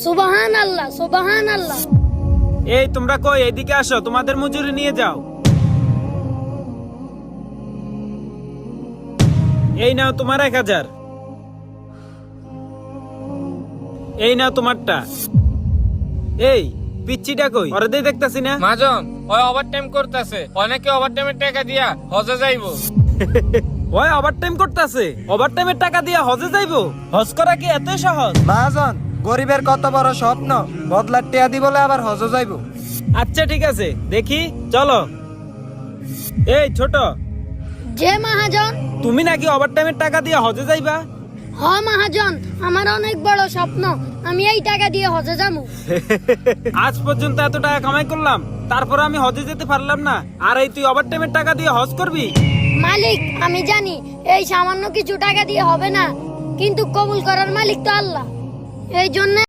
সুবহানাল্লাহ সুবহানাল্লাহ। এই তোমরা কই, এদিকে আসো, তোমাদের মজুরি নিয়ে যাও। এই নাও তোমার 1000। এই নাও তোমারটা। এই পিচ্চিটা কই? ওরে দিয়ে দেখতাছি না। মাজন ওই ওভারটাইম করতেছে, অনেকে ওভারটাইমের টাকা দিয়া হজে যাইবো। ওই ওভারটাইম করতেছে, ওভারটাইমের টাকা দিয়ে হজে যাইবো? হজ করা কি এত সহজ? মহাজন, গরিবের কত বড় স্বপ্ন, বদলার টিয়া দি বলে আবার হজ যাইব। আচ্ছা ঠিক আছে, দেখি চলো। এই ছোট, যে মহাজন। তুমি নাকি ওভারটাইমের টাকা দিয়ে হজে যাইবা? হ মহাজন, আমার অনেক বড় স্বপ্ন, আমি এই টাকা দিয়ে হজে যাবো। আজ পর্যন্ত এত টাকা কামাই করলাম, তারপর আমি হজে যেতে পারলাম না, আর এই তুই ওভারটাইমের টাকা দিয়ে হজ করবি? মালিক, আমি জানি এই সামান্য কিছু টাকা দিয়ে হবে না, কিন্তু কবুল করার মালিক তো আল্লাহ। এই জন্য